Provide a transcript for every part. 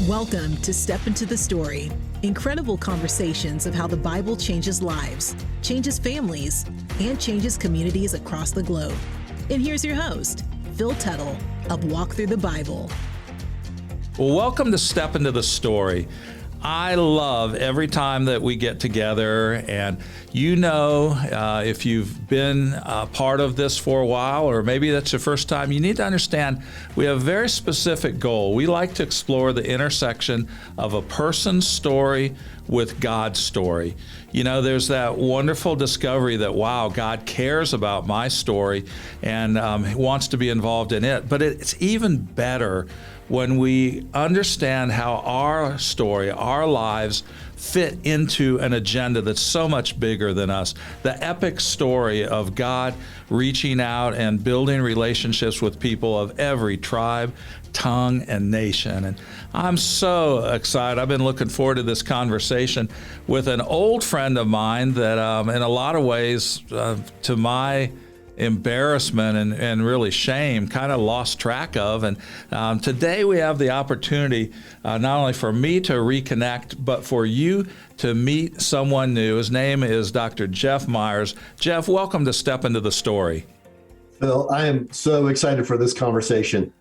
Welcome to Step Into the Story. Incredible conversations of how the Bible changes lives, changes families, and changes communities across the globe. And here's your host, Phil Tuttle of Walk Through the Bible. Well, welcome to Step Into the Story. I love every time that we get together, and if you've been a part of this for a while, or maybe that's your first time, you need to understand we have a very specific goal. We like to explore the intersection of a person's story with God's story. There's that wonderful discovery that, wow, God cares about my story and wants to be involved in it. But it's even better when we understand how our story, our lives, fit into an agenda that's so much bigger than us. The epic story of God reaching out and building relationships with people of every tribe, tongue, and nation. And I'm so excited. I've been looking forward to this conversation with an old friend of mine that in a lot of ways, to my embarrassment and really shame, kind of lost track of. And today we have the opportunity not only for me to reconnect, but for you to meet someone new. His name is Dr. Jeff Myers. Jeff, welcome to Step Into the Story. Phil, I am so excited for this conversation.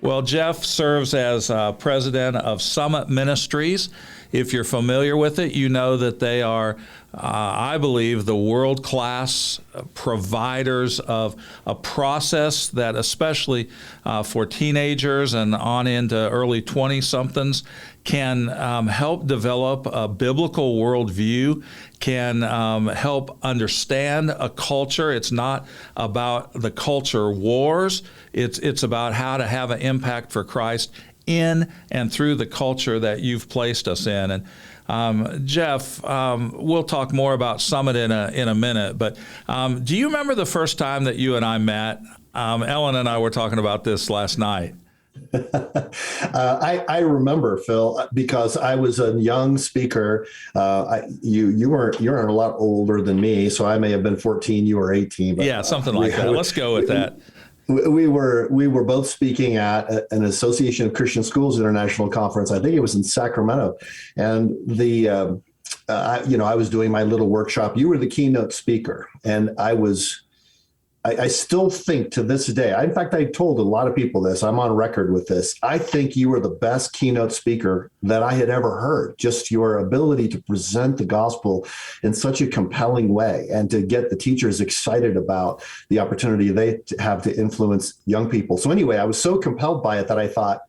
Well, Jeff serves as president of Summit Ministries. If you're familiar with it, you know that they are, I believe, the world-class providers of a process that, especially for teenagers and on into early 20-somethings, can help develop a biblical worldview, can help understand a culture. It's not about the culture wars. It's about how to have an impact for Christ in and through the culture that you've placed us in. And Jeff, we'll talk more about Summit in a minute, but do you remember the first time that you and I met? Ellen and I were talking about this last night. I remember, Phil, because I was a young speaker. You're a lot older than me, so I may have been 14, you were 18. But, yeah, something like that. Let's go with that. We were both speaking at an Association of Christian Schools International Conference. I think it was in Sacramento, and I was doing my little workshop. You were the keynote speaker, and I still think to this day, in fact, I told a lot of people this, I'm on record with this. I think you were the best keynote speaker that I had ever heard. Just your ability to present the gospel in such a compelling way and to get the teachers excited about the opportunity they have to influence young people. So anyway, I was so compelled by it that I thought,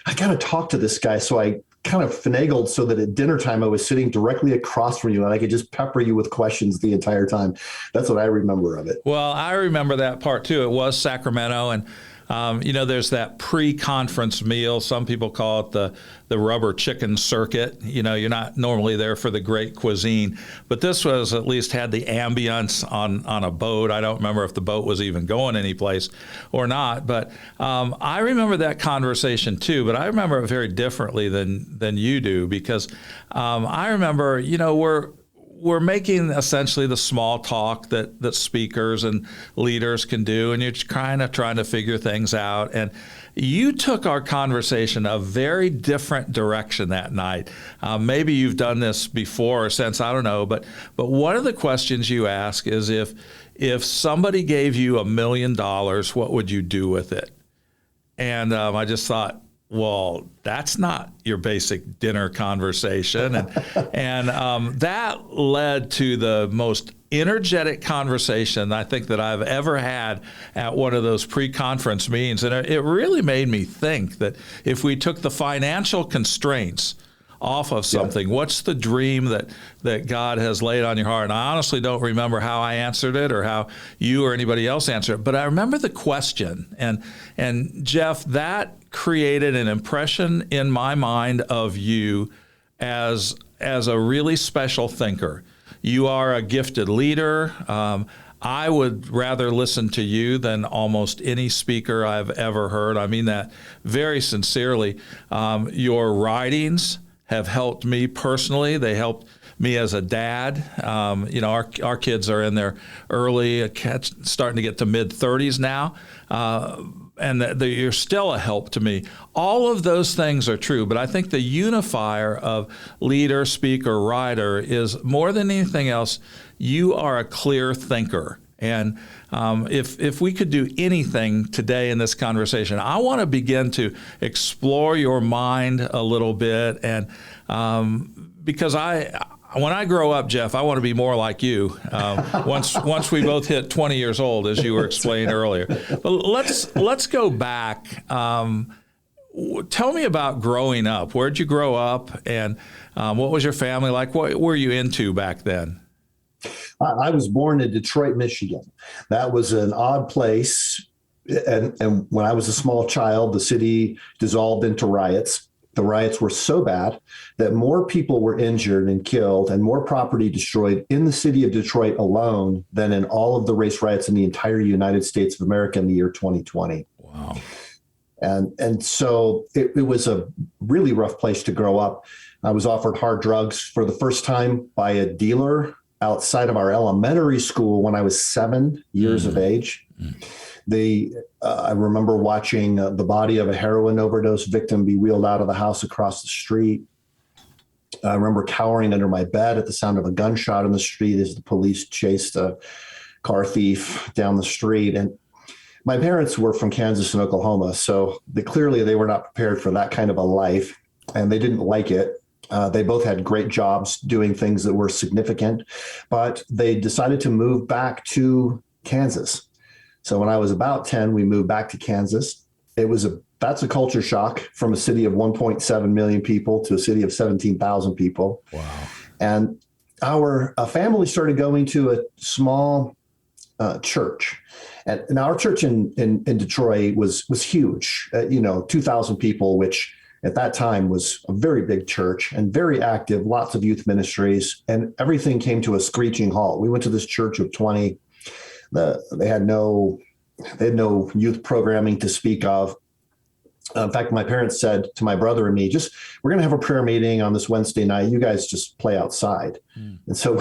I got to talk to this guy. So I kind of finagled so that at dinner time I was sitting directly across from you and I could just pepper you with questions the entire time. That's what I remember of it. Well, I remember that part too. It was Sacramento, and there's that pre-conference meal. Some people call it the rubber chicken circuit. You're not normally there for the great cuisine, but this was at least had the ambience on a boat. I don't remember if the boat was even going anyplace or not, but I remember that conversation too. But I remember it very differently than you do, because I remember, we're making essentially the small talk that speakers and leaders can do, and you're kind of trying to figure things out. And you took our conversation a very different direction that night. Maybe you've done this before or since, I don't know, but one of the questions you ask is if somebody gave you $1 million, what would you do with it? And I just thought, well, that's not your basic dinner conversation. And that led to the most energetic conversation I think that I've ever had at one of those pre-conference meetings. And it really made me think that if we took the financial constraints off of something, what's the dream that God has laid on your heart? And I honestly don't remember how I answered it or how you or anybody else answered it, but I remember the question. And Jeff, that created an impression in my mind of you as a really special thinker. You are a gifted leader. I would rather listen to you than almost any speaker I've ever heard. I mean that very sincerely. Your writings have helped me personally. They helped me as a dad. Our kids are in their early, starting to get to mid-30s now. and that you're still a help to me. All of those things are true, but I think the unifier of leader, speaker, writer is more than anything else, you are a clear thinker. And if we could do anything today in this conversation, I want to begin to explore your mind a little bit. And because when I grow up, Jeff, I want to be more like you. Once we both hit 20 years old, as you were explaining earlier. But let's go back. Tell me about growing up. Where'd you grow up, and what was your family like? What were you into back then? I was born in Detroit, Michigan. That was an odd place. And when I was a small child, the city dissolved into riots. The riots were so bad that more people were injured and killed and more property destroyed in the city of Detroit alone than in all of the race riots in the entire United States of America in the year 2020. Wow. And so it was a really rough place to grow up. I was offered hard drugs for the first time by a dealer outside of our elementary school when I was 7 years of age. I remember watching the body of a heroin overdose victim be wheeled out of the house across the street. I remember cowering under my bed at the sound of a gunshot in the street as the police chased a car thief down the street. And my parents were from Kansas and Oklahoma, so clearly they were not prepared for that kind of a life, and they didn't like it. They both had great jobs doing things that were significant, but they decided to move back to Kansas. So when I was about 10, we moved back to Kansas. That's a culture shock from a city of 1.7 million people to a city of 17,000 people. Wow. And our family started going to a small church. And our church in Detroit was huge, 2,000 people, which at that time was a very big church and very active, lots of youth ministries, and everything came to a screeching halt. We went to this church of 20. They had no youth programming to speak of. In fact, my parents said to my brother and me, we're going to have a prayer meeting on this Wednesday night. You guys just play outside. And so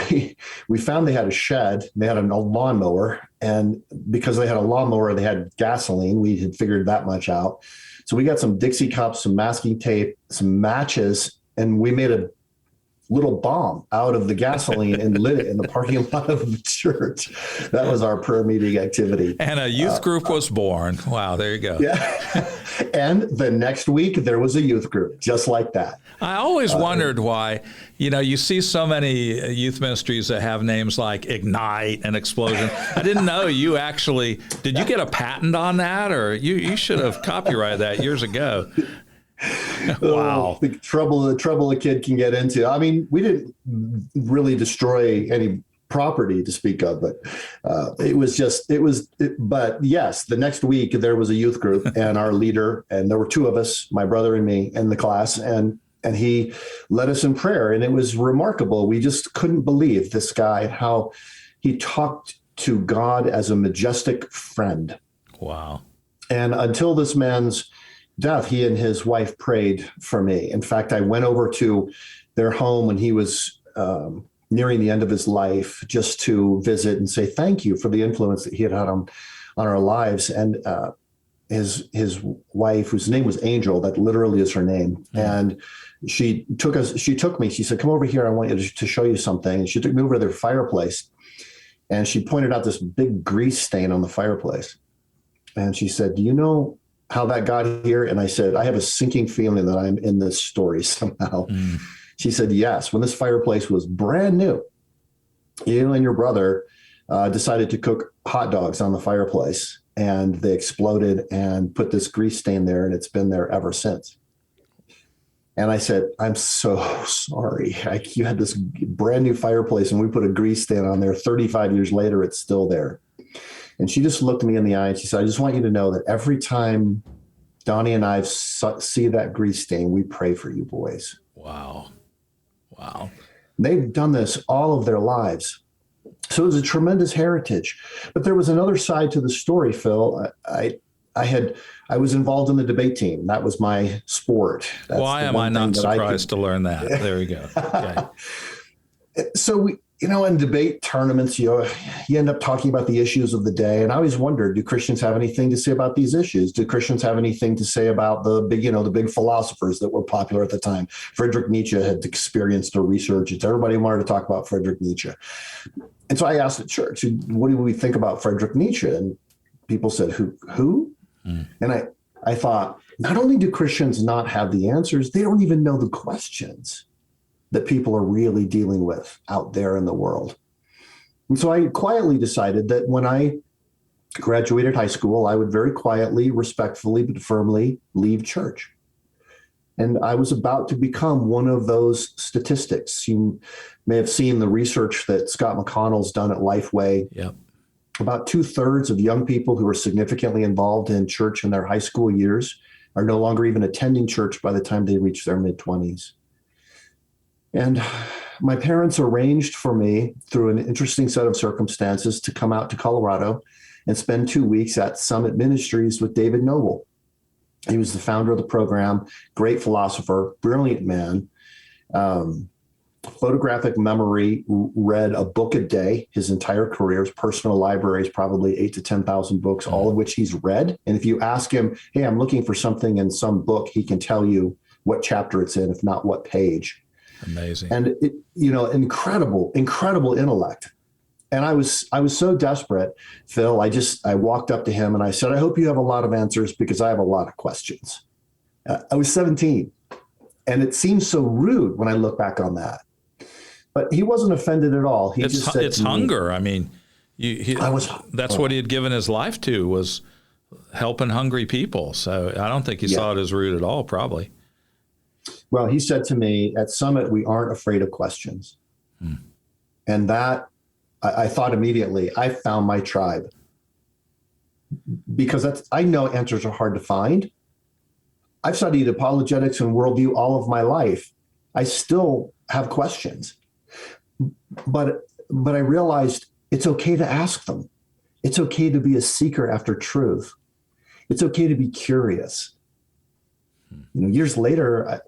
we found they had a shed. They had a lawnmower. And because they had a lawnmower, they had gasoline. We had figured that much out. So we got some Dixie cups, some masking tape, some matches, and we made a little bomb out of the gasoline and lit it in the parking lot of the church. That was our prayer meeting activity. And a youth group was born. Wow, there you go. Yeah. And the next week, there was a youth group, just like that. I always wondered why, you see so many youth ministries that have names like Ignite and Explosion. I didn't know did you get a patent on that, or you should have copyrighted that years ago? Wow. The trouble a kid can get into. I mean, we didn't really destroy any property to speak of, but but yes, the next week there was a youth group and our leader, and there were two of us, my brother and me, in the class, and he led us in prayer, and it was remarkable. We just couldn't believe this guy, how he talked to God as a majestic friend. Wow. And until this man's death, he and his wife prayed for me. In fact, I went over to their home when he was nearing the end of his life, just to visit and say thank you for the influence that he had on our lives. And his wife, whose name was Angel, that literally is her name, and she took me. She said, "Come over here. I want you to show you something." And she took me over to their fireplace, and she pointed out this big grease stain on the fireplace. And she said, "Do you know how that got here?" And I said, "I have a sinking feeling that I'm in this story somehow." She said, "Yes, when this fireplace was brand new, you and your brother decided to cook hot dogs on the fireplace, and they exploded and put this grease stain there, and it's been there ever since." And I said, "I'm so sorry. You had this brand new fireplace and we put a grease stain on there. 35 years later, it's still there." And she just looked me in the eye and she said, "I just want you to know that every time Donnie and I see that grease stain, we pray for you boys." Wow. Wow. They've done this all of their lives. So it was a tremendous heritage. But there was another side to the story, Phil. I was involved in the debate team. That was my sport. Why am I not surprised to learn that? There we go. Okay. So in debate tournaments, you end up talking about the issues of the day. And I always wondered, do Christians have anything to say about these issues? Do Christians have anything to say about the big philosophers that were popular at the time? Friedrich Nietzsche had experienced a resurgence. Everybody wanted to talk about Friedrich Nietzsche. And so I asked the church, what do we think about Friedrich Nietzsche? And people said, who? And I thought, not only do Christians not have the answers, they don't even know the questions that people are really dealing with out there in the world. And so I quietly decided that when I graduated high school, I would very quietly, respectfully, but firmly leave church. And I was about to become one of those statistics. You may have seen the research that Scott McConnell's done at Lifeway. Yep. About 2/3 of young people who are significantly involved in church in their high school years are no longer even attending church by the time they reach their mid-20s. And my parents arranged for me, through an interesting set of circumstances, to come out to Colorado and spend 2 weeks at Summit Ministries with David Noble. He was the founder of the program, great philosopher, brilliant man, photographic memory, read a book a day his entire career. His personal library is probably 8,000 to 10,000 books, all of which he's read. And if you ask him, hey, I'm looking for something in some book, he can tell you what chapter it's in, if not what page. Amazing. And incredible intellect. And I was so desperate, Phil, I walked up to him and I said, I hope you have a lot of answers because I have a lot of questions. I was 17 and it seems so rude when I look back on that, but he wasn't offended at all. He just said it's hunger. I mean, that's what he had given his life to, was helping hungry people. So I don't think he saw it as rude at all, probably. Well, he said to me, at Summit, we aren't afraid of questions. And that, I thought immediately, I found my tribe. Because I know answers are hard to find. I've studied apologetics and worldview all of my life. I still have questions. But I realized it's okay to ask them. It's okay to be a seeker after truth. It's okay to be curious. Years later,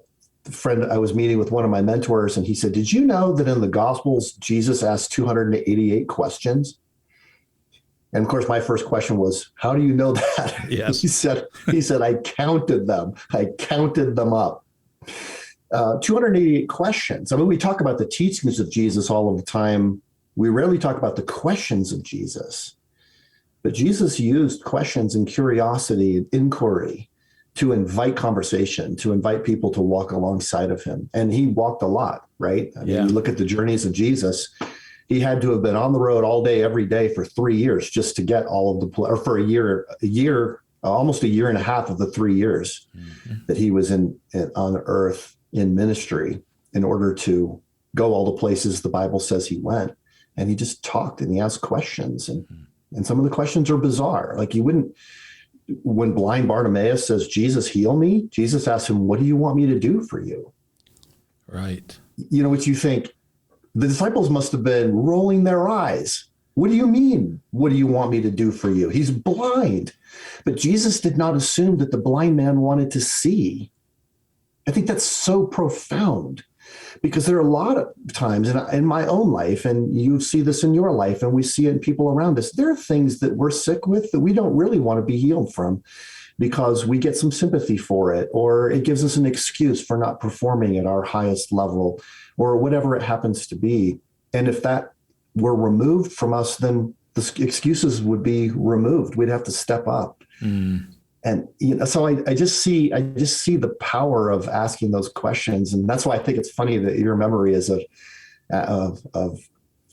I was meeting with one of my mentors, and he said, did you know that in the Gospels, Jesus asked 288 questions? And of course, my first question was, how do you know that? Yes. He said, I counted them. I counted them up. 288 questions. I mean, we talk about the teachings of Jesus all of the time. We rarely talk about the questions of Jesus. But Jesus used questions and curiosity and inquiry to invite conversation, to invite people to walk alongside of him. And he walked a lot, right? I mean, you look at the journeys of Jesus, he had to have been on the road all day, every day for 3 years just to get all of or for a year, almost a year and a half of the 3 years that he was on earth in ministry, in order to go all the places the Bible says he went. And he just talked and he asked questions. And some of the questions are bizarre. Like when blind Bartimaeus says, Jesus, heal me, Jesus asks him, what do you want me to do for you? Right. What you think, the disciples must have been rolling their eyes. What do you mean? What do you want me to do for you? He's blind. But Jesus did not assume that the blind man wanted to see. I think that's so profound, because there are a lot of times in my own life, and you see this in your life, and we see it in people around us, there are things that we're sick with that we don't really want to be healed from, because we get some sympathy for it, or it gives us an excuse for not performing at our highest level, or whatever it happens to be. And if that were removed from us, then the excuses would be removed. We'd have to step up. And so I just see the power of asking those questions, and that's why I think it's funny that your memory is of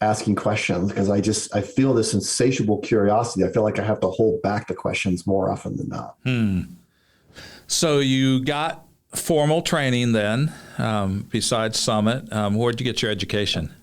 asking questions, because I feel this insatiable curiosity. I feel like I have to hold back the questions more often than not. So you got formal training then, besides Summit. Where'd you get your education?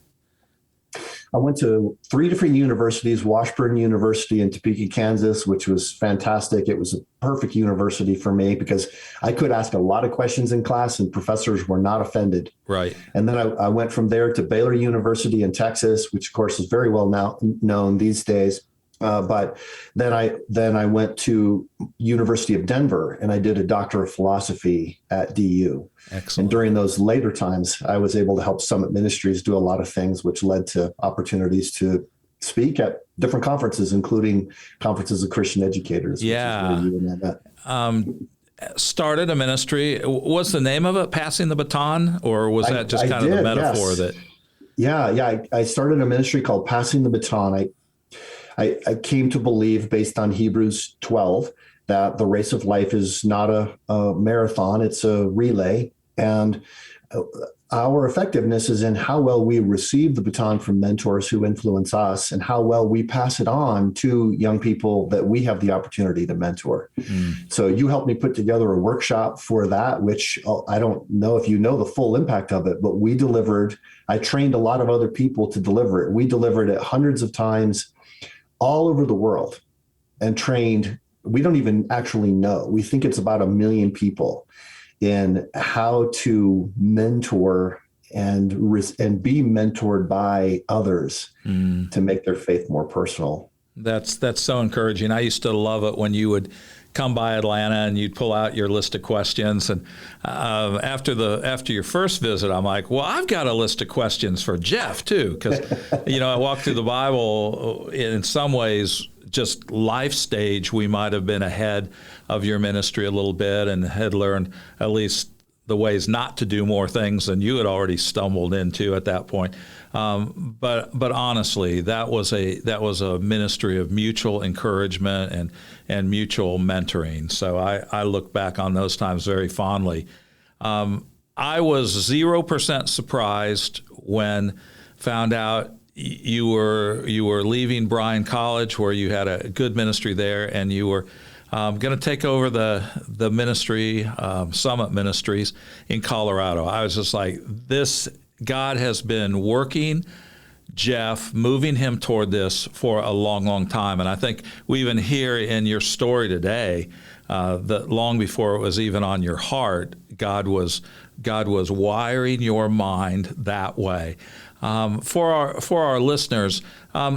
I went to 3 different universities, Washburn University in Topeka, Kansas, which was fantastic. It was a perfect university for me because I could ask a lot of questions in class and professors were not offended. Right. And then I went from there to Baylor University in Texas, which of course is very well now known these days. But then I went to University of Denver and I did a Doctor of Philosophy at DU. Excellent. And during those later times, I was able to help Summit Ministries do a lot of things, which led to opportunities to speak at different conferences, including conferences of Christian educators. Yeah. Which is where you and I met. Started a ministry. What's the name of it? Passing the Baton? Or was that just kind of the metaphor yes. that? Yeah. I started a ministry called Passing the Baton. I came to believe, based on Hebrews 12, that the race of life is not a marathon, it's a relay. And our effectiveness is in how well we receive the baton from mentors who influence us and how well we pass it on to young people that we have the opportunity to mentor. So you helped me put together a workshop for that, which I don't know if you know the full impact of it, but we delivered. I trained a lot of other people to deliver it. We delivered it hundreds of times all over the world and trained. We don't even actually know. We think it's about 1 million people in how to mentor and be mentored by others to make their faith more personal. That's so encouraging. I used to love it when you would come by Atlanta and you'd pull out your list of questions. And after your first visit, I'm like, well, I've got a list of questions for Jeff too, because I walked through the Bible in some ways. Just life stage, we might have been ahead of your ministry a little bit and had learned at least the ways not to do more things than you had already stumbled into at that point. But honestly, that was a ministry of mutual encouragement and mutual mentoring. So I look back on those times very fondly. I was 0% surprised when found out you were leaving Bryan College, where you had a good ministry there, and you were going to take over the ministry, Summit Ministries in Colorado. I was just like, this, God has been working Jeff, moving him toward this for a long, long time. And I think we even hear in your story today that long before it was even on your heart, God was wiring your mind that way. For our listeners,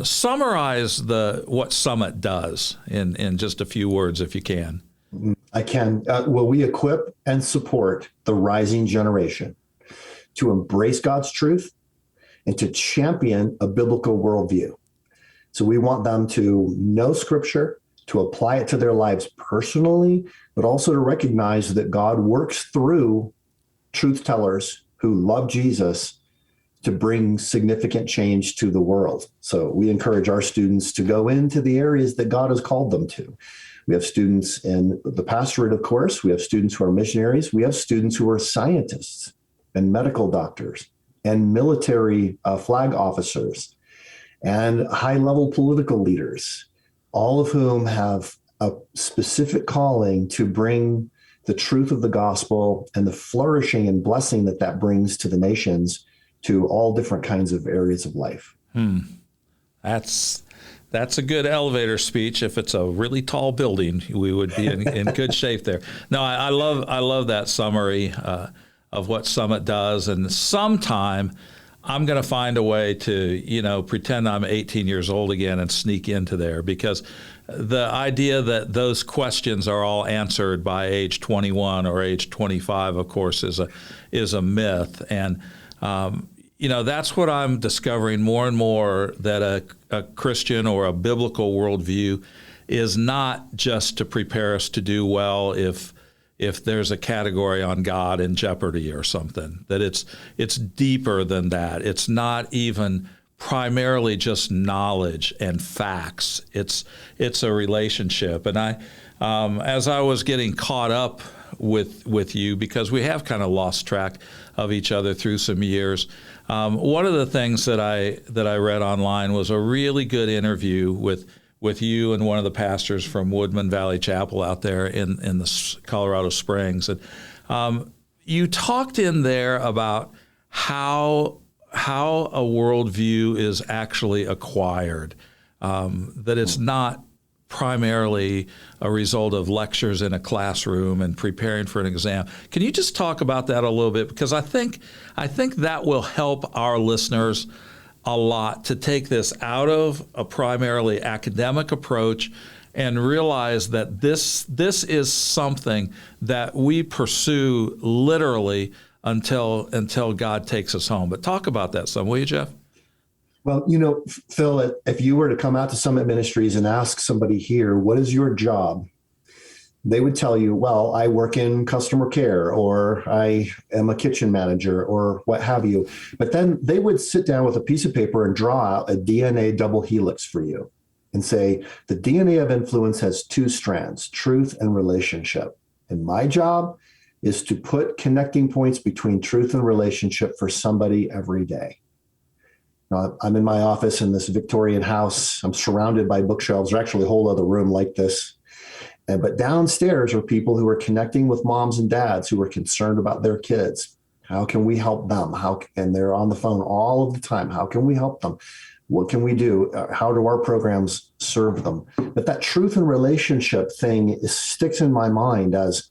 summarize what Summit does in just a few words, if you can. I can. Well, we equip and support the rising generation to embrace God's truth and to champion a biblical worldview. So we want them to know Scripture, to apply it to their lives personally, but also to recognize that God works through truth tellers who love Jesus to bring significant change to the world. So we encourage our students to go into the areas that God has called them to. We have students in the pastorate, of course. We have students who are missionaries. We have students who are scientists and medical doctors and military flag officers and high-level political leaders, all of whom have a specific calling to bring the truth of the gospel and the flourishing and blessing that brings to the nations to all different kinds of areas of life. That's a good elevator speech. If it's a really tall building, we would be in good shape there. No, I love that summary of what Summit does. And sometime I'm going to find a way to, pretend I'm 18 years old again and sneak into there, because the idea that those questions are all answered by age 21 or age 25, of course, is a myth. And that's what I'm discovering more and more, that a Christian or a biblical worldview is not just to prepare us to do well if there's a category on God in jeopardy or something, that it's deeper than that. It's not even primarily just knowledge and facts. It's a relationship. And as I was getting caught up with you, because we have kind of lost track of each other through some years, one of the things that I read online was a really good interview with you and one of the pastors from Woodman Valley Chapel out there in the Colorado Springs. And you talked in there about how a worldview is actually acquired, that it's not primarily a result of lectures in a classroom and preparing for an exam. Can you just talk about that a little bit? Because I think that will help our listeners a lot to take this out of a primarily academic approach and realize that this is something that we pursue literally until God takes us home. But talk about that some, will you, Jeff? Well, Phil, if you were to come out to Summit Ministries and ask somebody here, what is your job? They would tell you, well, I work in customer care, or I am a kitchen manager, or what have you. But then they would sit down with a piece of paper and draw out a DNA double helix for you and say, the DNA of influence has two strands, truth and relationship. And my job is to put connecting points between truth and relationship for somebody every day. Now, I'm in my office in this Victorian house. I'm surrounded by bookshelves. There's actually a whole other room like this. But downstairs are people who are connecting with moms and dads who are concerned about their kids. How can we help them? And they're on the phone all of the time. How can we help them? What can we do? How do our programs serve them? But that truth and relationship thing sticks in my mind as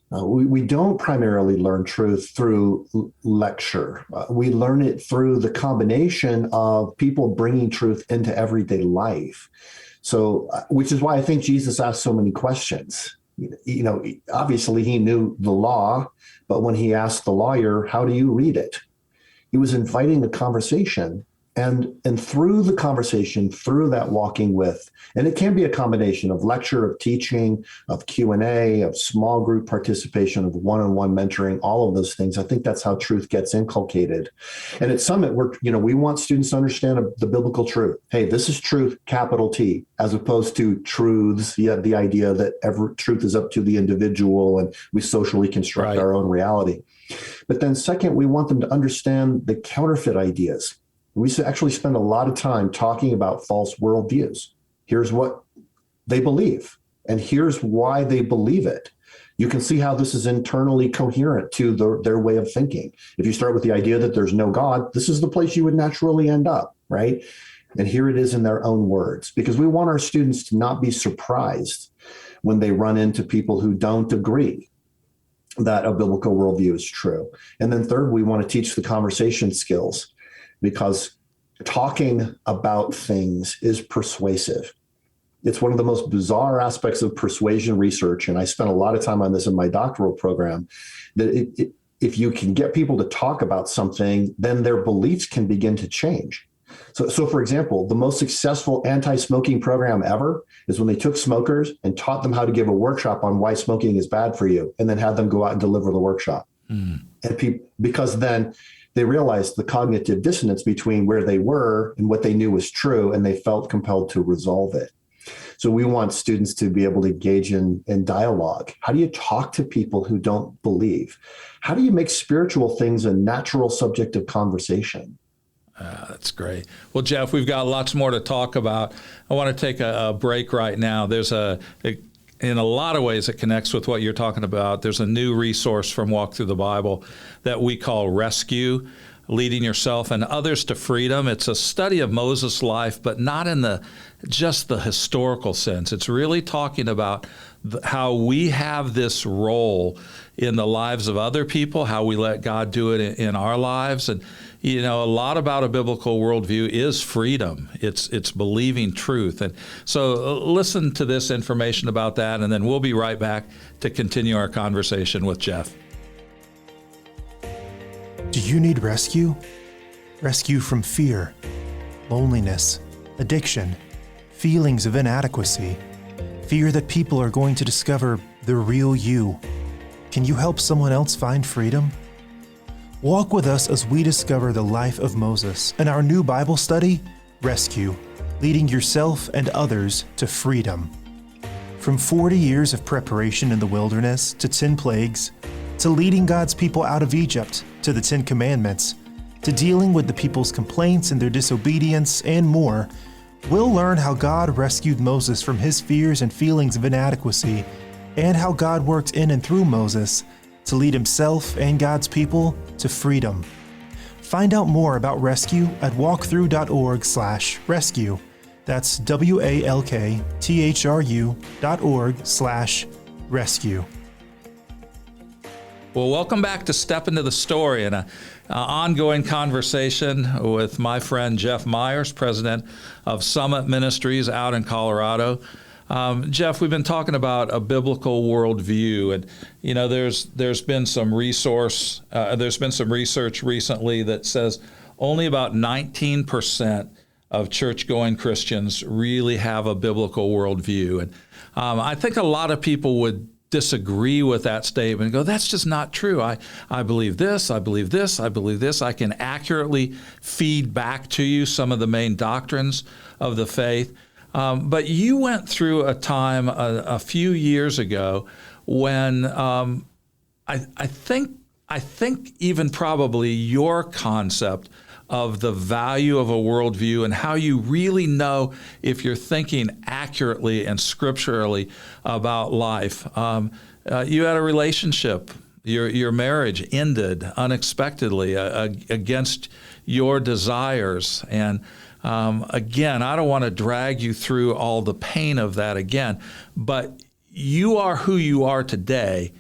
we don't primarily learn truth through lecture. We learn it through the combination of people bringing truth into everyday life. So, which is why I think Jesus asked so many questions. Obviously he knew the law, but when he asked the lawyer, how do you read it? He was inviting a conversation. And through the conversation, through that walking with, and it can be a combination of lecture, of teaching, of Q&A, of small group participation, of one-on-one mentoring, all of those things. I think that's how truth gets inculcated. And at Summit, we want students to understand the biblical truth. Hey, this is truth, capital T, as opposed to truths. The idea that every truth is up to the individual and we socially construct our own reality. But then second, we want them to understand the counterfeit ideas. We actually spend a lot of time talking about false worldviews. Here's what they believe, and here's why they believe it. You can see how this is internally coherent to their way of thinking. If you start with the idea that there's no God, this is the place you would naturally end up, right? And here it is in their own words, because we want our students to not be surprised when they run into people who don't agree that a biblical worldview is true. And then third, we want to teach the conversation skills, because talking about things is persuasive. It's one of the most bizarre aspects of persuasion research, and I spent a lot of time on this in my doctoral program, that if you can get people to talk about something, then their beliefs can begin to change. So for example, the most successful anti-smoking program ever is when they took smokers and taught them how to give a workshop on why smoking is bad for you, and then had them go out and deliver the workshop. And because then they realized the cognitive dissonance between where they were and what they knew was true, and they felt compelled to resolve it. So we want students to be able to engage in dialogue. How do you talk to people who don't believe? How do you make spiritual things a natural subject of conversation? That's great. Well, Jeff, we've got lots more to talk about. I want to take a break right now. There's in a lot of ways, it connects with what you're talking about. There's a new resource from Walk Through the Bible that we call Rescue, Leading Yourself and Others to Freedom. It's a study of Moses' life, but not in just the historical sense. It's really talking about how we have this role in the lives of other people, how we let God do it in our lives. And a lot about a biblical worldview is freedom. It's believing truth. And so listen to this information about that, and then we'll be right back to continue our conversation with Jeff. Do you need rescue? Rescue from fear, loneliness, addiction, feelings of inadequacy, fear that people are going to discover the real you. Can you help someone else find freedom? Walk with us as we discover the life of Moses in our new Bible study, Rescue, Leading Yourself and Others to Freedom. From 40 years of preparation in the wilderness to 10 plagues, to leading God's people out of Egypt, to the 10 Commandments, to dealing with the people's complaints and their disobedience, and more, we'll learn how God rescued Moses from his fears and feelings of inadequacy, and how God worked in and through Moses to lead himself and God's people to freedom. Find out more about Rescue at walkthrough.org/rescue. That's walkthru.org/rescue. Well, welcome back to Step Into the Story, and an ongoing conversation with my friend Jeff Myers, president of Summit Ministries out in Colorado. Jeff, we've been talking about a biblical worldview, and there's been some research recently that says only about 19% of church-going Christians really have a biblical worldview, and I think a lot of people would disagree with that statement and go, that's just not true. I believe this, I believe this, I believe this. I can accurately feed back to you some of the main doctrines of the faith. But you went through a time a few years ago when I think even probably your concept of the value of a worldview and how you really know if you're thinking accurately and scripturally about life. You had a relationship. Your marriage ended unexpectedly against your desires. And again, I don't want to drag you through all the pain of that again, but you are who you are today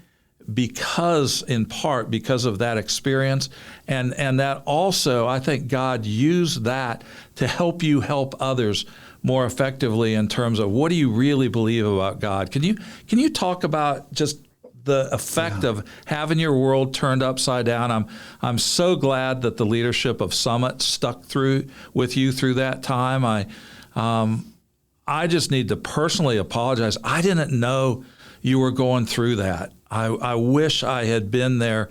in part because of that experience, and that also, I think God used that to help you help others more effectively in terms of what do you really believe about God? Can you talk about just the effect of having your world turned upside down? I'm so glad that the leadership of Summit stuck through with you through that time. I just need to personally apologize. I didn't know you were going through that. I wish I had been there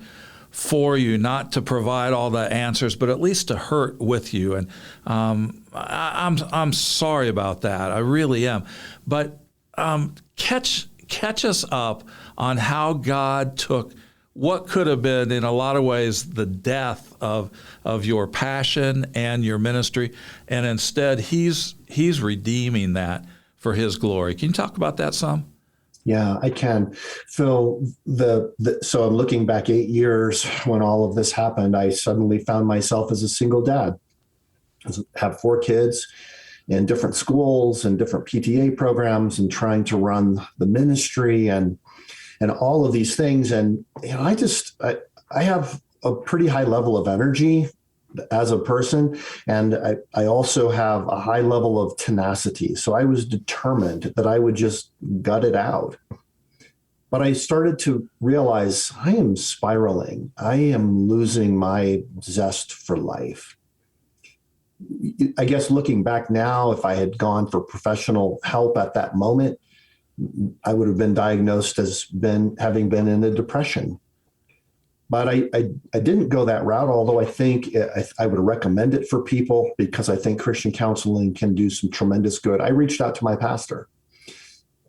for you, not to provide all the answers, but at least to hurt with you. And I'm sorry about that. I really am. But catch us up on how God took what could have been, in a lot of ways, the death of your passion and your ministry, and instead He's redeeming that for His glory. Can you talk about that some? Yeah, I can. Phil, so I'm looking back 8 years when all of this happened. I suddenly found myself as a single dad. I have 4 kids in different schools and different PTA programs and trying to run the ministry and all of these things. And I have a pretty high level of energy as a person, and I also have a high level of tenacity. So I was determined that I would just gut it out. But I started to realize I am spiraling. I am losing my zest for life. I guess looking back now, if I had gone for professional help at that moment, I would have been diagnosed as having been in a depression. But I didn't go that route, although I think I would recommend it for people because I think Christian counseling can do some tremendous good. I reached out to my pastor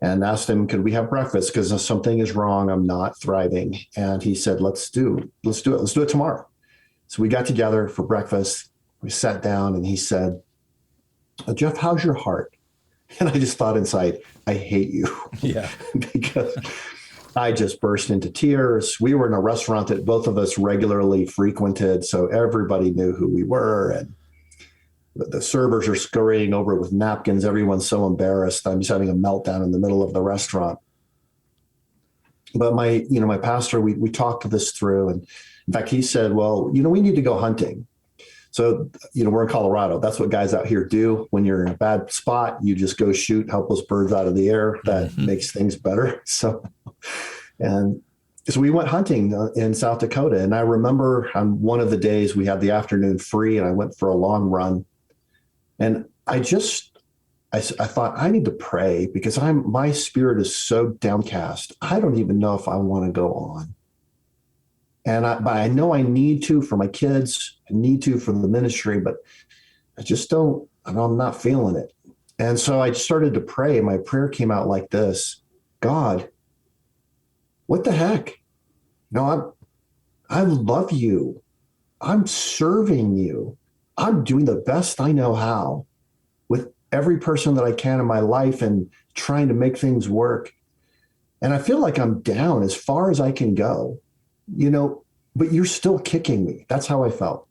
and asked him, could we have breakfast? Because something is wrong. I'm not thriving. And he said, let's do it. Let's do it tomorrow. So we got together for breakfast. We sat down and he said, Jeff, how's your heart? And I just thought inside, I hate you. Yeah. Because I just burst into tears. We were in a restaurant that both of us regularly frequented, so everybody knew who we were. And the servers are scurrying over with napkins. Everyone's so embarrassed. I'm just having a meltdown in the middle of the restaurant. But my pastor, we talked this through. And in fact, he said, well, we need to go hunting. So, we're in Colorado. That's what guys out here do. When you're in a bad spot, you just go shoot helpless birds out of the air. That makes things better. So we went hunting in South Dakota. And I remember on one of the days we had the afternoon free and I went for a long run. And I thought I need to pray because my spirit is so downcast. I don't even know if I want to go on. But I know I need to for my kids. I need to for the ministry, but I just don't. I'm not feeling it. And so I started to pray. My prayer came out like this: God, what the heck? I love you. I'm serving you. I'm doing the best I know how with every person that I can in my life and trying to make things work. And I feel like I'm down as far as I can go. But you're still kicking me. That's how I felt.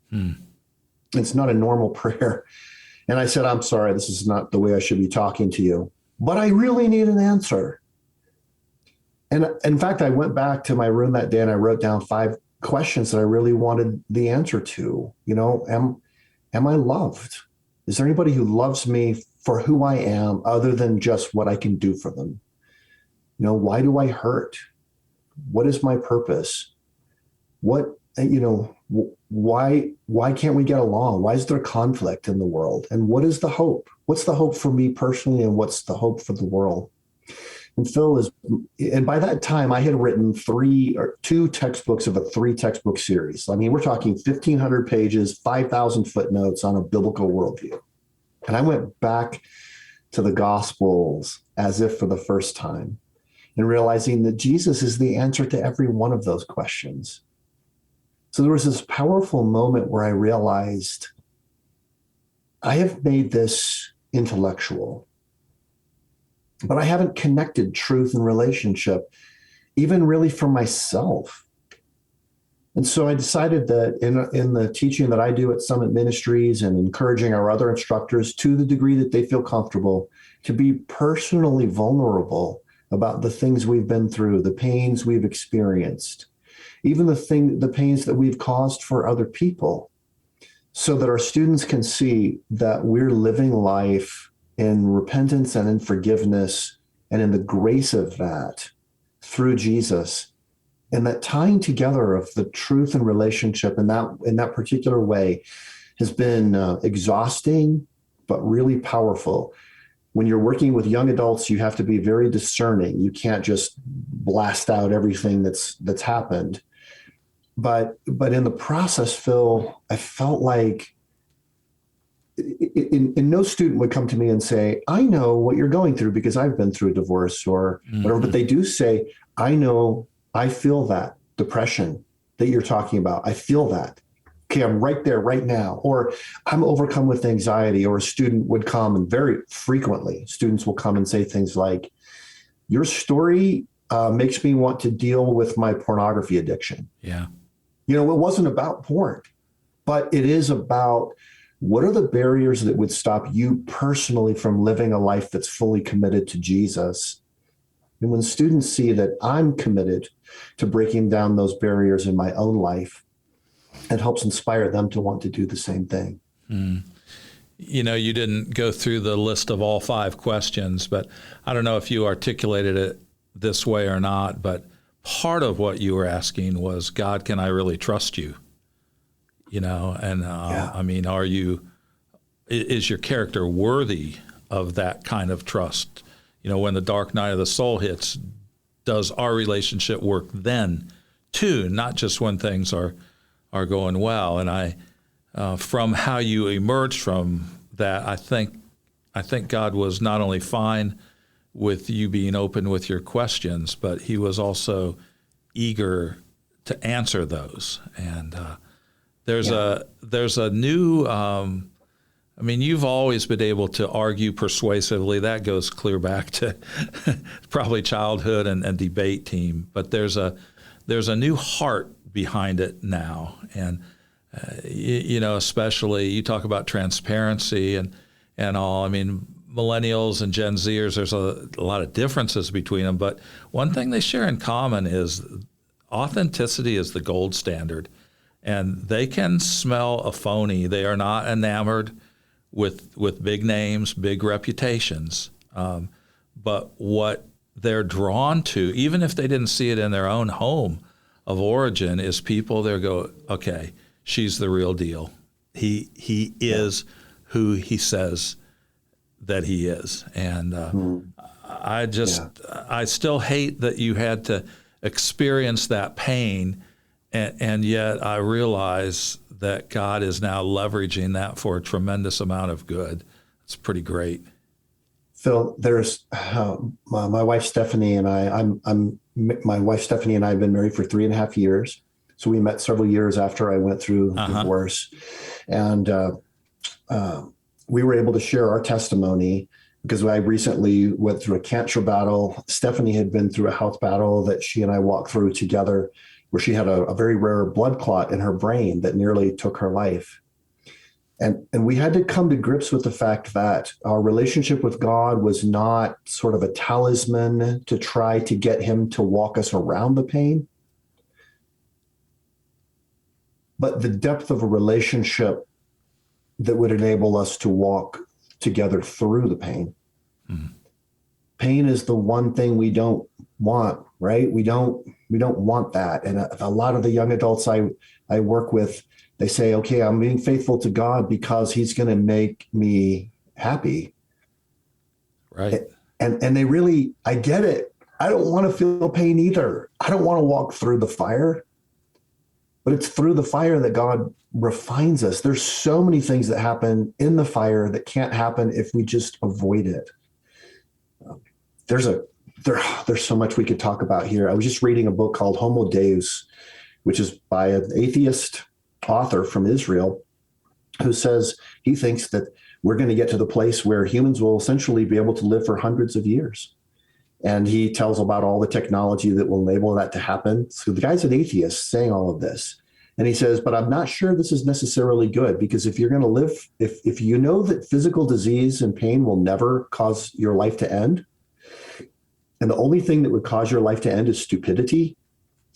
It's not a normal prayer. And I said, I'm sorry, this is not the way I should be talking to you, but I really need an answer. And in fact, I went back to my room that day and I wrote down 5 questions that I really wanted the answer to. Am I loved? Is there anybody who loves me for who I am other than just what I can do for them? Why do I hurt? What is my purpose? Why can't we get along? Why is there conflict in the world? And what is the hope? What's the hope for me personally? And what's the hope for the world? And by that time I had written 2 textbooks of a 3 textbook series. I mean, we're talking 1,500 pages, 5,000 footnotes on a biblical worldview. And I went back to the Gospels as if for the first time and realizing that Jesus is the answer to every one of those questions. So there was this powerful moment where I realized I have made this intellectual, but I haven't connected truth and relationship, even really for myself. And so I decided that in the teaching that I do at Summit Ministries and encouraging our other instructors to the degree that they feel comfortable to be personally vulnerable about the things we've been through, the pains we've experienced, even the pains that we've caused for other people, so that our students can see that we're living life in repentance and in forgiveness and in the grace of that through Jesus. And that tying together of the truth and relationship in that particular way has been exhausting, but really powerful. When you're working with young adults, you have to be very discerning. You can't just blast out everything that's happened. But in the process, Phil, I felt like no student would come to me and say, I know what you're going through because I've been through a divorce or whatever. But they do say, I feel that depression that you're talking about. I feel that. Okay, I'm right there right now. Or I'm overcome with anxiety. Or a student would come, and very frequently students will come and say things like, your story makes me want to deal with my pornography addiction. Yeah. It wasn't about porn, but it is about what are the barriers that would stop you personally from living a life that's fully committed to Jesus? And when students see that I'm committed to breaking down those barriers in my own life, it helps inspire them to want to do the same thing. You didn't go through the list of all 5 questions, but I don't know if you articulated it this way or not, but part of what you were asking was, God, can I really trust you? I mean, is your character worthy of that kind of trust? When the dark night of the soul hits, does our relationship work then too, not just when things are going well? And I, from how you emerged from that, I think God was not only fine with you being open with your questions, but he was also eager to answer those. And there's a new, you've always been able to argue persuasively. That goes clear back to probably childhood and debate team. But there's a new heart behind it now. And, especially you talk about transparency and all. I mean, millennials and Gen Zers, there's a lot of differences between them. But one thing they share in common is authenticity is the gold standard. And they can smell a phony. They are not enamored with big names, big reputations. But what they're drawn to, even if they didn't see it in their own home of origin, is people there go, okay, she's the real deal. He is who he says that he is. And I still hate that you had to experience that pain, and yet I realize that God is now leveraging that for a tremendous amount of good. It's pretty great. Phil, there's my wife Stephanie and my wife Stephanie and I have been married for 3.5 years. So we met several years after I went through divorce, and we were able to share our testimony because I recently went through a cancer battle. Stephanie had been through a health battle that she and I walked through together, where she had a very rare blood clot in her brain that nearly took her life. And we had to come to grips with the fact that our relationship with God was not sort of a talisman to try to get him to walk us around the pain, but the depth of a relationship that would enable us to walk together through the pain. Mm-hmm. Pain is the one thing we don't want, right? We don't want that. And a lot of the young adults I work with, they say, okay, I'm being faithful to God because he's going to make me happy. Right. And they really, I get it. I don't want to feel pain either. I don't want to walk through the fire, but it's through the fire that God refines us. There's so many things that happen in the fire that can't happen if we just avoid it. There's so much we could talk about here. I was just reading a book called Homo Deus, which is by an atheist author from Israel who says he thinks that we're going to get to the place where humans will essentially be able to live for hundreds of years. And he tells about all the technology that will enable that to happen. So the guy's an atheist saying all of this. And he says, but I'm not sure this is necessarily good, because if you're going to live, if you know that physical disease and pain will never cause your life to end, and the only thing that would cause your life to end is stupidity,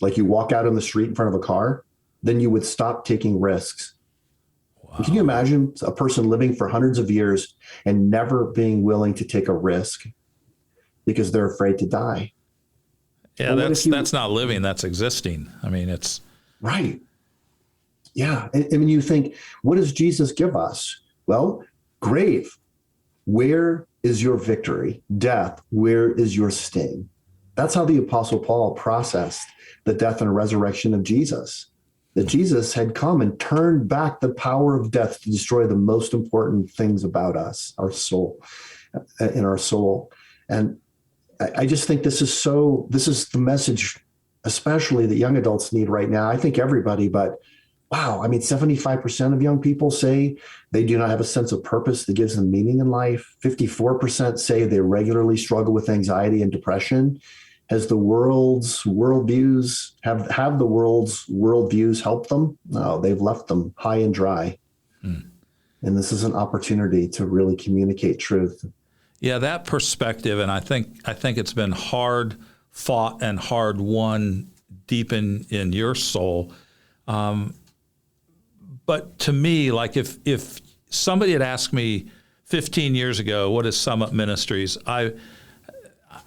like you walk out on the street in front of a car, then you would stop taking risks. Wow. Can you imagine a person living for hundreds of years and never being willing to take a risk because they're afraid to die? Yeah, that's not living, that's existing. I mean, it's... Right. Yeah. And when you think, what does Jesus give us? Well, grave, where is your victory? Death, where is your sting? That's how the Apostle Paul processed the death and resurrection of Jesus. That Jesus had come and turned back the power of death to destroy the most important things about us, our soul, in our soul. And I just think this is the message, especially that young adults need right now. I think everybody, but wow, I mean, 75% of young people say they do not have a sense of purpose that gives them meaning in life. 54% say they regularly struggle with anxiety and depression. Has the world's worldviews, have the world's worldviews helped them? No, they've left them high and dry. And this is an opportunity to really communicate truth. Yeah, that perspective, and I think it's been hard fought and hard won deep in your soul. But to me, like if somebody had asked me 15 years ago, what is Summit Ministries?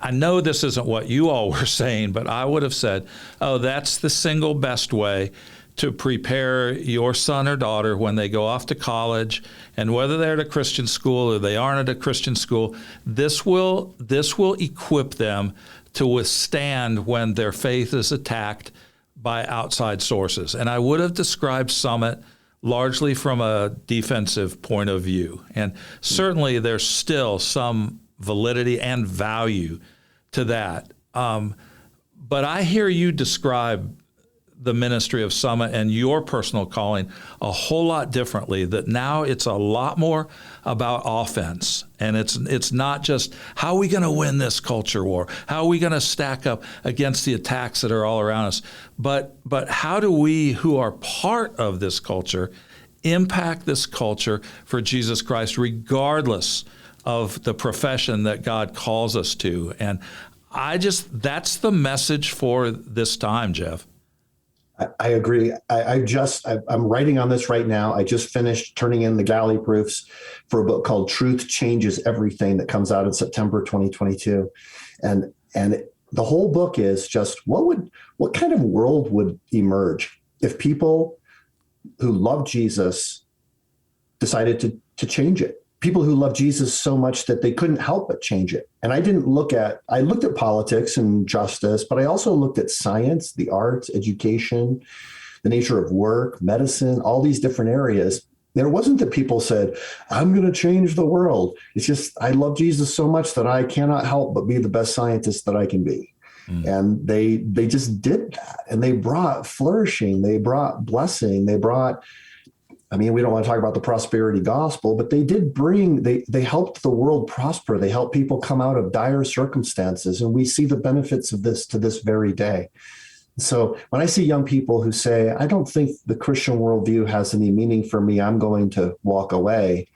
I know this isn't what you all were saying, but I would have said, oh, that's the single best way to prepare your son or daughter when they go off to college, and whether they're at a Christian school or they aren't at a Christian school, this will equip them to withstand when their faith is attacked by outside sources. And I would have described Summit largely from a defensive point of view. And certainly there's still some validity and value to that. But I hear you describe the ministry of Summit and your personal calling a whole lot differently, that now it's a lot more about offense. And it's not just how are we going to win this culture war? How are we going to stack up against the attacks that are all around us? But how do we who are part of this culture impact this culture for Jesus Christ, regardless of the profession that God calls us to? And that's the message for this time, Jeff. I agree. I'm writing on this right now. I just finished turning in the galley proofs for a book called Truth Changes Everything that comes out in September 2022. And the whole book is just what kind of world would emerge if people who love Jesus decided to change it? People who love Jesus so much that they couldn't help but change it. And I looked at politics and justice, but I also looked at science, the arts, education, the nature of work, medicine, all these different areas. There wasn't that people said, I'm going to change the world. It's just, I love Jesus so much that I cannot help but be the best scientist that I can be. And they just did that. And they brought flourishing. They brought blessing. They brought, we don't want to talk about the prosperity gospel, but they did they helped the world prosper. They helped people come out of dire circumstances. And we see the benefits of this to this very day. So when I see young people who say, I don't think the Christian worldview has any meaning for me, I'm going to walk away.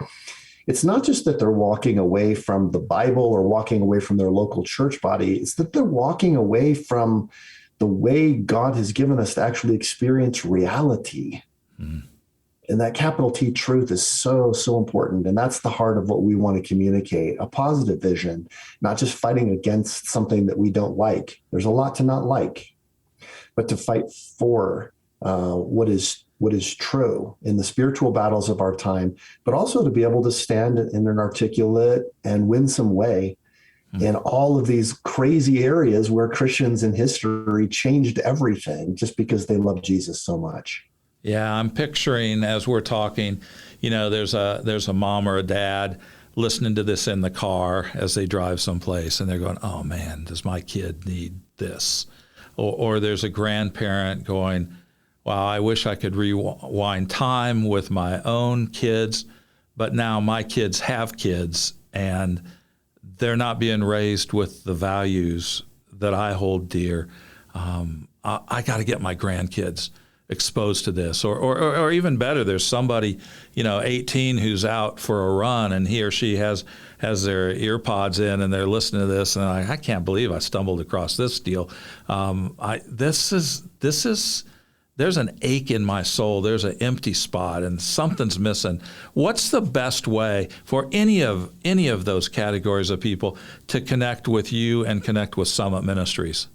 It's not just that they're walking away from the Bible or walking away from their local church body. It's that they're walking away from the way God has given us to actually experience reality. Mm. And that capital T truth is so, so important. And that's the heart of what we want to communicate, a positive vision, not just fighting against something that we don't like. There's a lot to not like, but to fight for what is true in the spiritual battles of our time, but also to be able to stand in an articulate and winsome way in all of these crazy areas where Christians in history changed everything just because they loved Jesus so much. Yeah, I'm picturing as we're talking, there's a mom or a dad listening to this in the car as they drive someplace, and they're going, oh man, does my kid need this? Or there's a grandparent going, wow, I wish I could rewind time with my own kids, but now my kids have kids, and they're not being raised with the values that I hold dear. I got to get my grandkids exposed to this, or even better, there's somebody, 18 who's out for a run, and he or she has their ear pods in, and they're listening to this, and I can't believe I stumbled across this deal. There's an ache in my soul. There's an empty spot, and something's missing. What's the best way for any of those categories of people to connect with you and connect with Summit Ministries?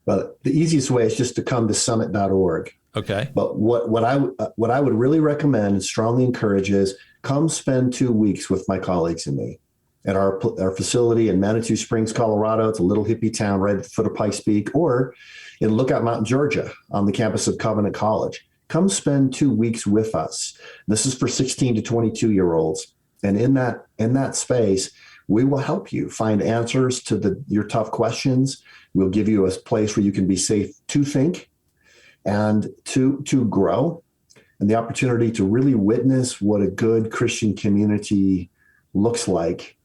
Well, the easiest way is just to come to summit.org. Okay. But what I would really recommend and strongly encourage is come spend 2 weeks with my colleagues and me at our facility in Manitou Springs, Colorado. It's a little hippie town right at the foot of Pikes Peak, or in Lookout Mountain, Georgia, on the campus of Covenant College. Come spend 2 weeks with us. This is for 16 to 22-year-olds. And in that space, we will help you find answers to your tough questions. We'll give you a place where you can be safe to think and to grow, and the opportunity to really witness what a good Christian community looks like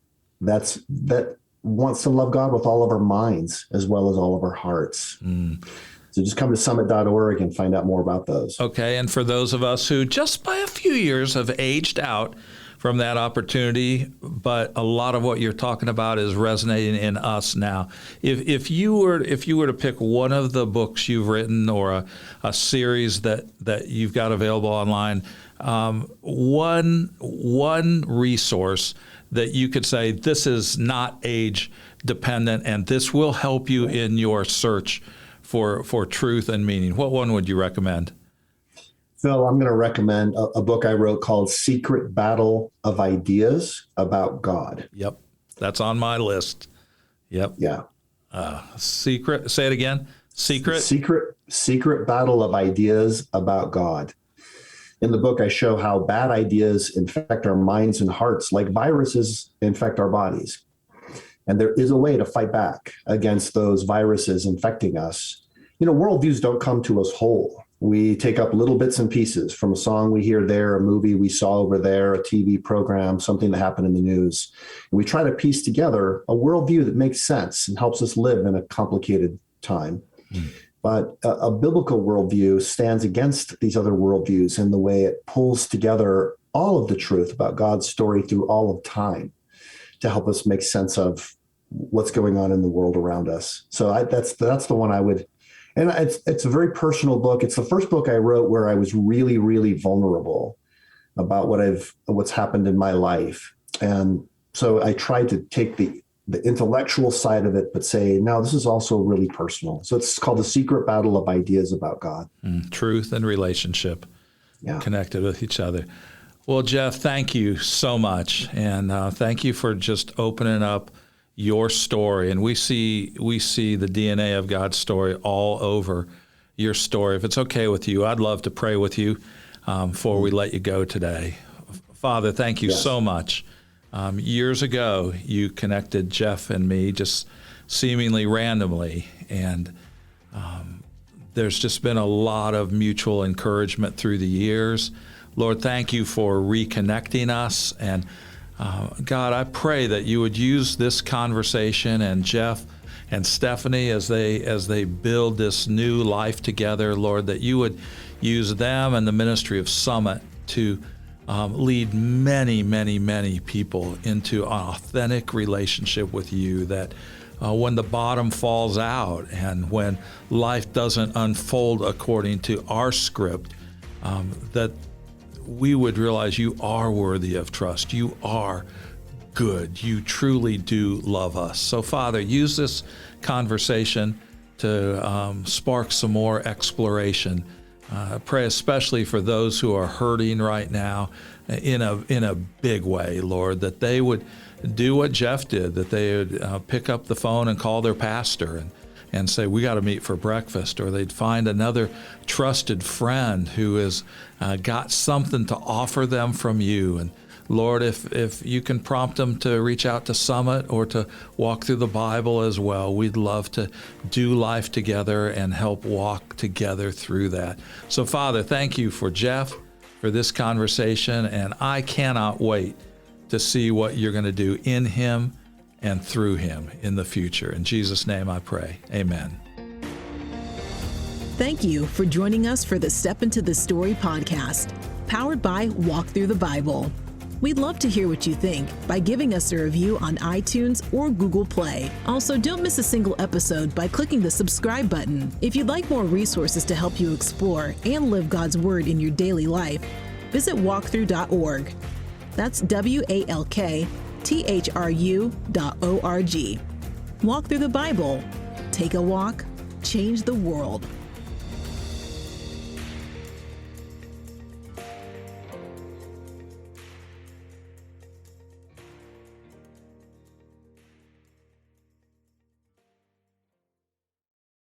that wants to love God with all of our minds as well as all of our hearts. So just come to summit.org and find out more about those. Okay, and for those of us who just by a few years have aged out from that opportunity, but a lot of what you're talking about is resonating in us now. If you were to pick one of the books you've written or a series that you've got available online, one resource that you could say this is not age dependent and this will help you in your search for truth and meaning, what one would you recommend? Phil, I'm going to recommend a book I wrote called Secret Battle of Ideas About God. Yep. That's on my list. Yep. Yeah. Secret, say it again. Secret Battle of Ideas About God. In the book, I show how bad ideas infect our minds and hearts like viruses infect our bodies. And there is a way to fight back against those viruses infecting us. Worldviews don't come to us whole. We take up little bits and pieces from a song we hear there, a movie we saw over there, a TV program, something that happened in the news. And we try to piece together a worldview that makes sense and helps us live in a complicated time. But a biblical worldview stands against these other worldviews in the way it pulls together all of the truth about God's story through all of time to help us make sense of what's going on in the world around us. So that's the one I would. And it's a very personal book. It's the first book I wrote where I was really, really vulnerable about what's happened in my life. And so I tried to take the intellectual side of it, but say, no, this is also really personal. So it's called The Secret Battle of Ideas About God. Truth and relationship connected with each other. Well, Jeff, thank you so much. And thank you for just opening up your story, and we see the DNA of God's story all over your story. If it's okay with you, I'd love to pray with you before we let you go today. Father, thank you so much. Years ago, you connected Jeff and me just seemingly randomly, and there's just been a lot of mutual encouragement through the years. Lord, thank you for reconnecting us, and God, I pray that you would use this conversation and Jeff and Stephanie as they build this new life together, Lord, that you would use them and the ministry of Summit to lead many, many, many people into an authentic relationship with you, that when the bottom falls out and when life doesn't unfold according to our script, that we would realize you are worthy of trust. You are good. You truly do love us. So, Father, use this conversation to spark some more exploration. Pray especially for those who are hurting right now in a big way, Lord, that they would do what Jeff did, that they would pick up the phone and call their pastor and say, we got to meet for breakfast, or they'd find another trusted friend who has got something to offer them from you. And Lord, if you can prompt them to reach out to Summit or to walk through the Bible as well, we'd love to do life together and help walk together through that. So, Father, thank you for Jeff, for this conversation, and I cannot wait to see what you're going to do in him and through him in the future. In Jesus' name I pray. Amen. Thank you for joining us for the Step Into the Story podcast, powered by Walk Through the Bible. We'd love to hear what you think by giving us a review on iTunes or Google Play. Also, don't miss a single episode by clicking the subscribe button. If you'd like more resources to help you explore and live God's Word in your daily life, visit walkthrough.org. That's WALKTHRU.org. Walk through the Bible. Take a walk, change the world.